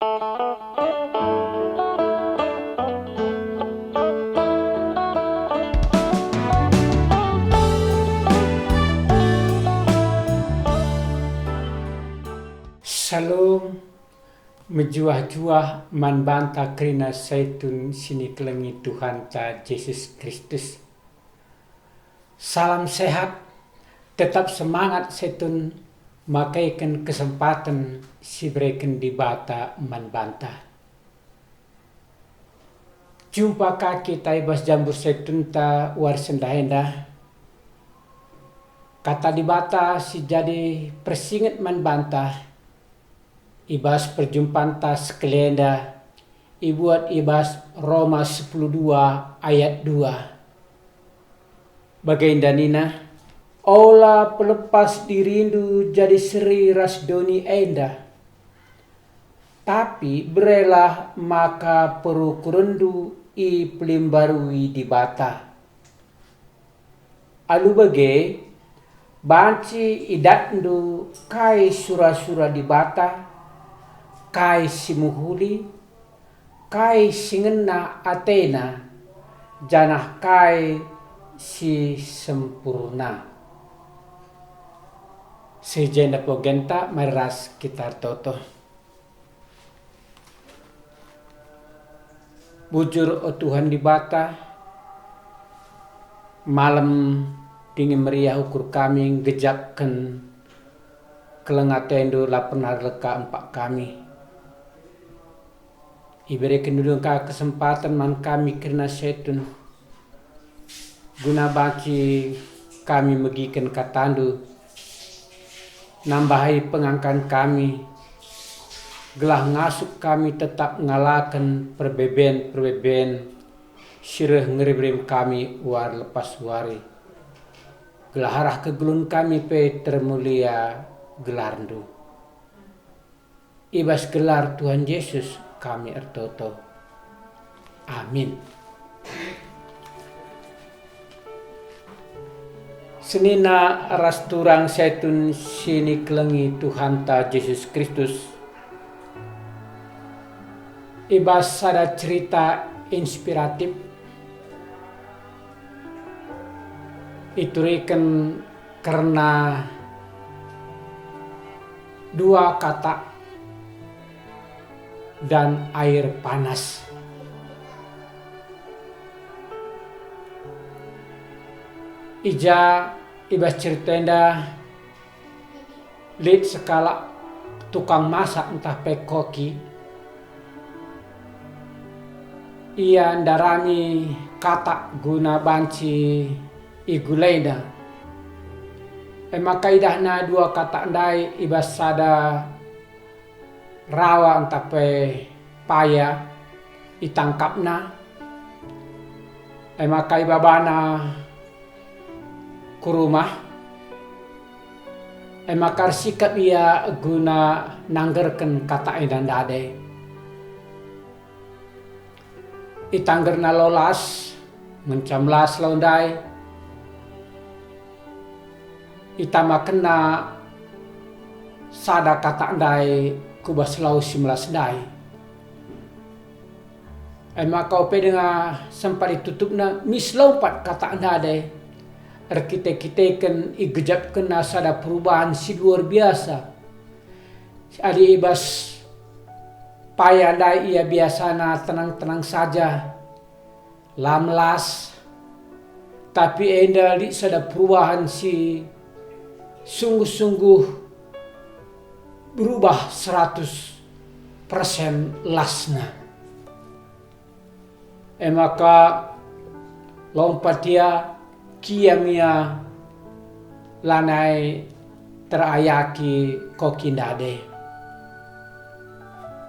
Shalom, menjuah-juah man banta krina saitun sini kelengi Tuhan ta Yesus Kristus. Salam sehat, tetap semangat saitun makaikan kesempatan si berikan di bata man banta. Jumpa kaki taibas jambur saitun ta war sendahenda. Kata di bata si jadi persingat man banta. Ibas perjumpaan tas kelenda ibuat ibas Roma 10:2 ayat 2. Bagaindanina ola pelepas dirindu jadi seri rasdoni enda. Tapi berelah maka peru kurendu i pelimbarui di bata. Alu bage banci idatndu kai sura-sura di bata. Kai simuhuli, kai singena Athena, janah kai si sempurna. Sejenda pogenta meras kitar toto. Bujur o Tuhan di bata, malam dingin meriah ukur kami gejakkan kelengatendo lapenar leka empat kami. Iberikan dulu kesempatan man kami karena setun guna baki kami megikan katandu nambahi pengangkan kami gelah ngasuk kami tetap ngalakan perbeben sireh ngeribrim kami war lepas wari gelah harah kegelun kami pe termulia gelarndu ibas gelar Tuhan Yesus kami ertoto. Amin. Senina rasturang saitun sini kelengi Tuhan ta Yesus Kristus. Ibas ada cerita inspiratif. Iturikan karena dua kata dan air panas. Ibas ceritenda lid sekala tukang masak entah pekoki ia ndarami kata guna banci iguleda maka idahna dua kata ndai ibas sada rawa entah pe paya itangkapna maka ibabana ku rumah maka sikap ia guna nanggerken kata edan dade itanggerna lolas mencamlas laundai itama kena sada kata ndai kubas lau simlas dai. Maka ope dengan sempat ditutupna mislaupat kata ndade. Kita-kita igejap kena sada perubahan si luar biasa. Adi ibas payah dai ia biasana tenang-tenang saja. Lamlas. Tapi enda li sada perubahan si sungguh-sungguh berubah 100% lasna. Maka lompat dia kiamia lanai terayaki kokindade.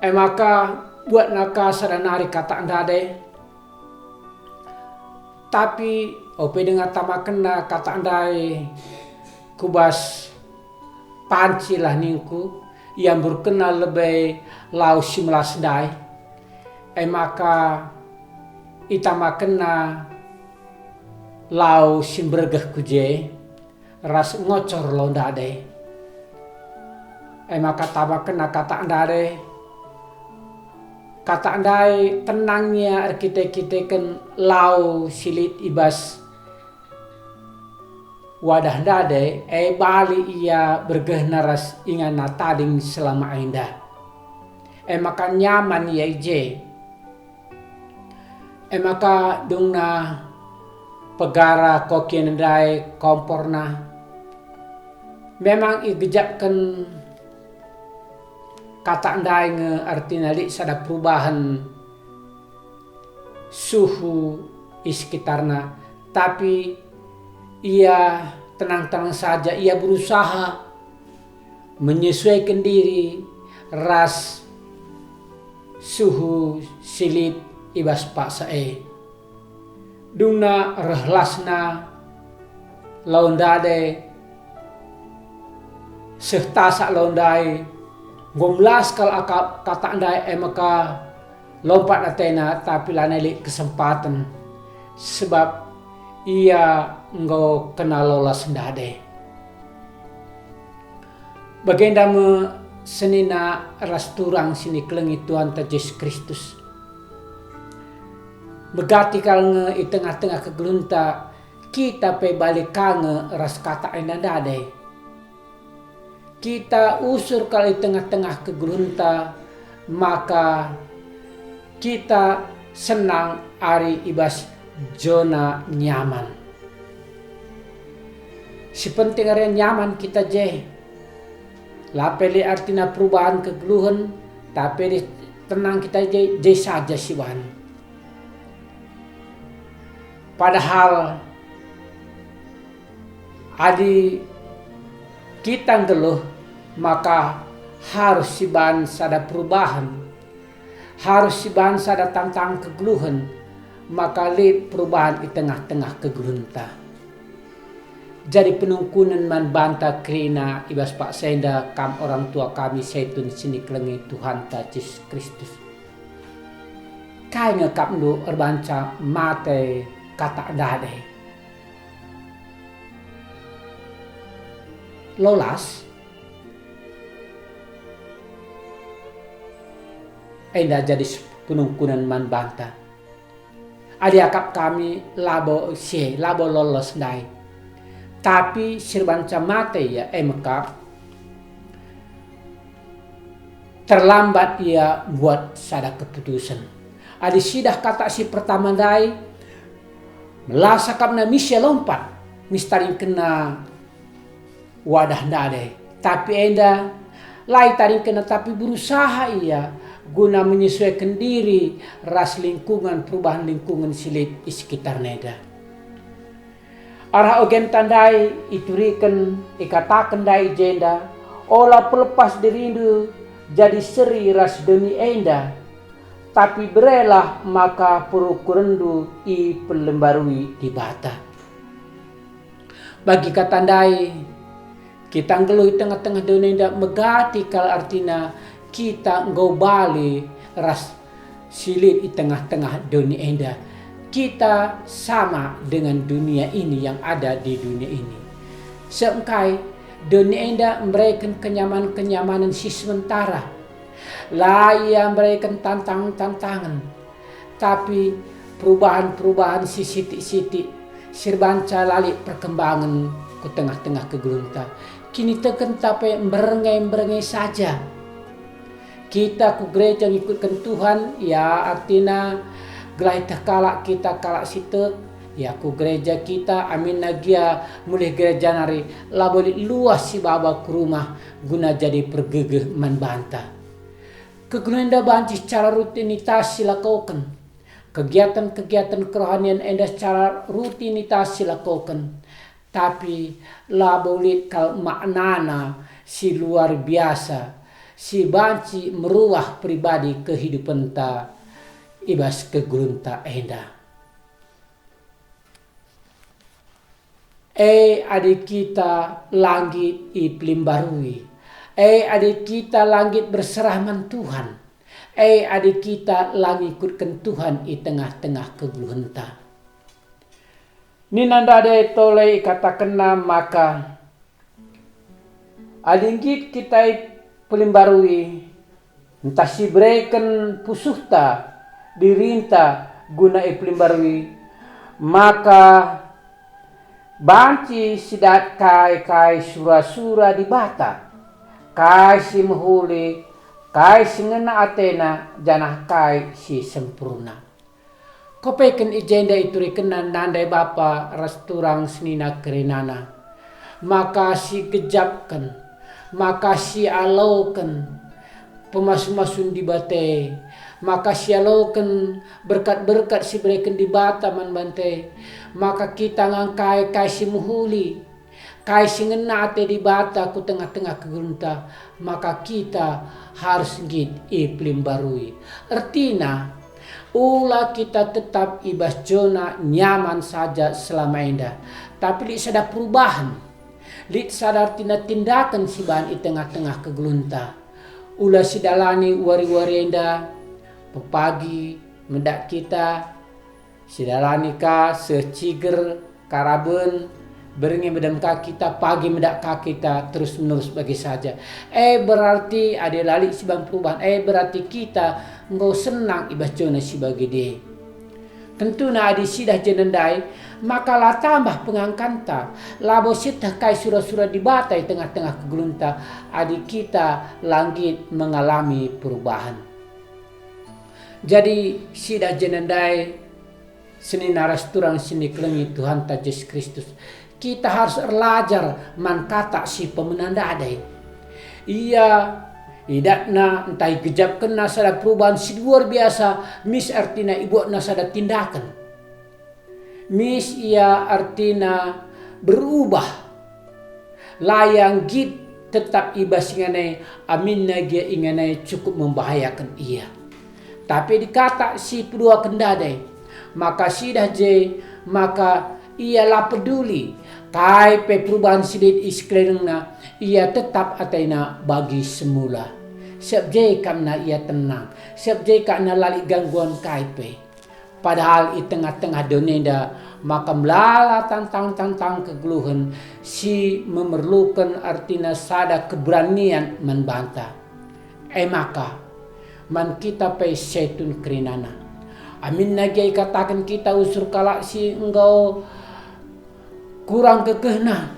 Maka buat naka sadanari kata ndade. Tapi ope dengan tamakena kata ndai kubas pancilah ningku yang berkenal lebih lau simlas dai maka itama kena lau simbergah kuje ras ngocor lo ndade maka tama kena kata ndade kata andai tenangnya kita kan lau silit ibas wadah dade bali ia bergehnaras ingan natading selama indah maka nyaman ya je maka dungna pegara kokian dai komporna memang igejapkan kata andai nge artinya li sada perubahan suhu di sekitarnya, tapi ia tenang-tenang saja, ia berusaha menyesuaikan diri ras suhu silit ibas paksa dungna rehlasna laundade sehtasa laundai gomlas kal akap kata andai maka lompat atena tapi laneli kesempatan sebab ia engkau kenal lolas ndade. Bagenda me senina rasturang sini kelengi Tuhan ta Yesus Kristus. Begati kal nge i tengah-tengah kegelunta kita pe balik kange ras kata ndade. Kita usur kali tengah-tengah kegelunta maka kita senang ari ibas zona nyaman. Si penting area nyaman kita je. Lapeli artinya perubahan kegeluhan tapi tenang kita je saja siwan. Padahal adi kita ngeluh maka harus si bangsa ada perubahan, harus si bangsa ada tantang kegeluhan, maka li perubahan di tengah-tengah kegelunta. Jadi penungkunan man banta krina ibas pak senda kam orang tua kami seitun sini kelengi Tuhan ta Yesus Kristus. Kai ngekap ndu erbanca mate kata dade. Lolas enda jadi penungkunan man banta. Adi akap kami labo lolos dai. Tapi sirbanca mate ya mekap terlambat ia buat sada keputusan. Adi sidah kata si pertama dai melasa kapna misya lompat mistaring kena wadah dade. Tapi enda lai taring kena tapi berusaha ia guna menyesuaikan diri ras lingkungan perubahan lingkungan silit di sekitar neda. Arah ogen tandai iturikan ikatakan dai jenda olah pelepas dirindu jadi seri ras demi enda tapi berelah maka purukurendu i pelembarui di bata. Bagi katandai kita ngeluh tengah-tengah dunia megati kal artina kita ngau bali ras silit di tengah-tengah dunia enda. Kita sama dengan dunia ini yang ada di dunia ini. Seengkai dunia enda memberikan kenyamanan si sementara. Laia memberikan tantangan. Tapi perubahan-perubahan si sitik-sitik sirbanca lali perkembangan ke tengah-tengah kegelunta. Kini teken tapi berengai saja. Kita ku gereja ngikutkan Tuhan ya artinya gelai kalak kita kalak situ ya ku gereja kita amin nagia mulai gereja nari laboli luas si baba ke rumah guna jadi pergegeh man banta. Kegunaan enda banci secara rutinitas silakukan. Kegiatan-kegiatan kerohanian enda secara rutinitas silakukan. Tapi laboli kal maknana si luar biasa. Si banci meruah pribadi kehidupan ta ibas kegelunta enda. Adik kita langit i pelimbarui. Adik kita langit berserah man Tuhan. Adik kita langit ikutkan Tuhan i tengah-tengah kegelunta. Ninanda ade tolei kata kena maka adik kita pelimbarui entah si breken pusuhta dirinta guna iplimbarwi, maka banci sidat kai sura-sura di bata, kai si muhuli, kai si ngena atena, janah kai si sempurna. Kopeken ijenda itu rikenan nandai bapa rasturang senina kerenana, maka si gejapkan, maka si alaukan pemasu-masun di bate, maka si alaukan berkat-berkat si berikan di bata man bante, maka kita ngangkai kai si muhuli, kai si ngena ate di bata ku tengah-tengah kegunta, maka kita harus git iklim barui. Artinya ulah kita tetap ibas zona nyaman saja selama indah, tapi li sadar perubahan, li sadar tindakan si bahan di tengah-tengah kegelunta. Ulah si dalani wari-wari indah, pagi mendak kita si dalani ka seciger karaben beringi medam kaki kita, pagi mendak kaki kita terus menerus bagi saja. Berarti ada lali si bang perubahan. Berarti kita nggak senang ibas jona si bagi dia. Tentu na adi sidah jenendai, maka lah tambah pengangkanta. Labo sitah kai surah-surah dibatai tengah-tengah kegelunta, adi kita langit mengalami perubahan. Jadi sidah jenendai seni naras turang seni kelengi Tuhan ta Yesus Kristus. Kita harus belajar man kata si pemenandadai. Iya, idakna entah gejap kena sada perubahan si luar biasa. Mis artina ibu na sada tindakan. Mis ia artina berubah. Layang git tetap ibas inganai amin nagia inganai cukup membahayakan ia. Tapi dikata si kedua kendadai, maka sidah je, maka ialah peduli. Kai pe perubahan sidit iskrenna, ia tetap ataina bagi semula. Siap je karena ia tenang, siap je karena lali gangguan kai pe. Padahal di tengah-tengah donenda, maka melala tantang kegeluhan, si memerlukan artinya sada keberanian membantah. Maka man kita pe setun kerinana. Amin nagai katakan kita usur kalak si engkau kurang kekehna.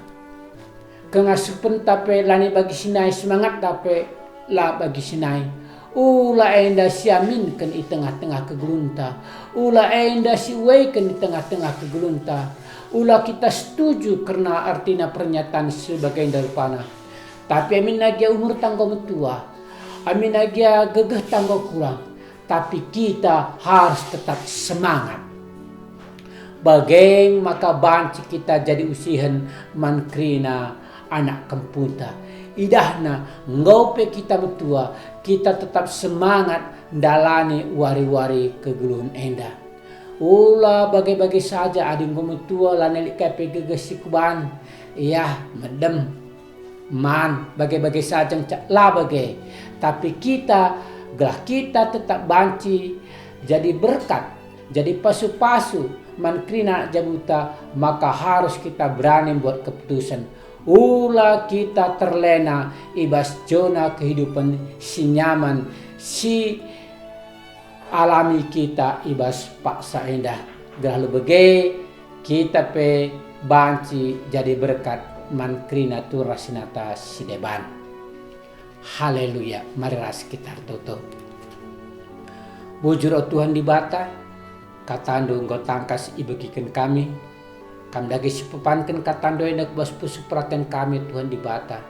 Kengasupen tapi lani bagi sinai semangat tapi la bagi sinai. Ula enda si amin kan di tengah-tengah kegelunta. Ula enda si wei kan di tengah-tengah kegelunta. Ula kita setuju karena artinya pernyataan sebagai daripada. Tapi amin nagia umur tanggo metua. Amin nagia gegeh tanggo kurang. Tapi kita harus tetap semangat. Bagaimana maka banci kita jadi usihan mankrina anak kemputa. Idahna ngope kita betua, kita tetap semangat dalani wari-wari kegeluhan enda. Ula bagi-bagi saja ading gometua lanelik kape gegesi kuban. Iya medem man bagi-bagi saja lah bagi. Tapi kita gelah kita tetap banci jadi berkat, jadi pasu-pasu mankrina jabuta, maka harus kita berani buat keputusan. Ulah kita terlena ibas zona kehidupan si nyaman, si alami kita ibas paksa indah. Gelah lebege kita pe banci jadi berkat mankrina tu rasinata si deban. Haleluya, mari ras kita tutup. Bujur Tuhan di bata, katando engkau tangkas ibagikan kami dagi sipupankan katando enak bas pusu perhatian kami Tuhan di bata,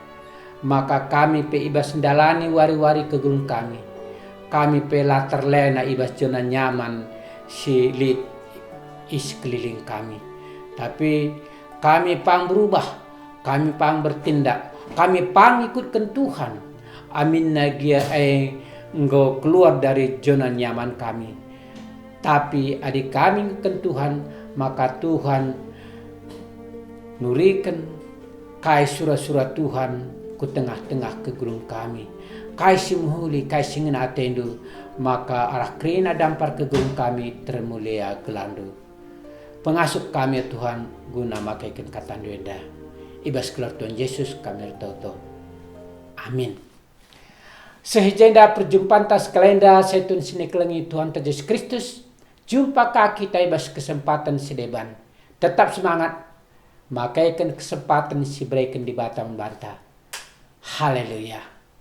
maka kami pe ibas ndalani wari-wari kegelun kami pe latar lena ibas zona nyaman si lit iskeliling kami, tapi kami pang berubah, kami pang bertindak, kami pang ikutkan Tuhan. Amin nagia engkau keluar dari zona nyaman kami. Tapi adik kami ke Tuhan, maka Tuhan nurikan kai surah-surah Tuhan ke tengah-tengah kegelung kami. Kai simuhuli, kai singin atendu, maka arah krina dampar kegelung kami termulia gelandu. Pengasuh kami ya Tuhan, guna makaikan kata duenda. Ibas keluar Tuhan Yesus kami toto. Amin. Sehingga perjumpaan tas kalenda setun sini kelengi Tuhan Yesus Kristus. Jumpa kaki kita ibas kesempatan sedeban. Tetap semangat. Makaikan kesempatan si berikan di Batam Barta. Haleluya.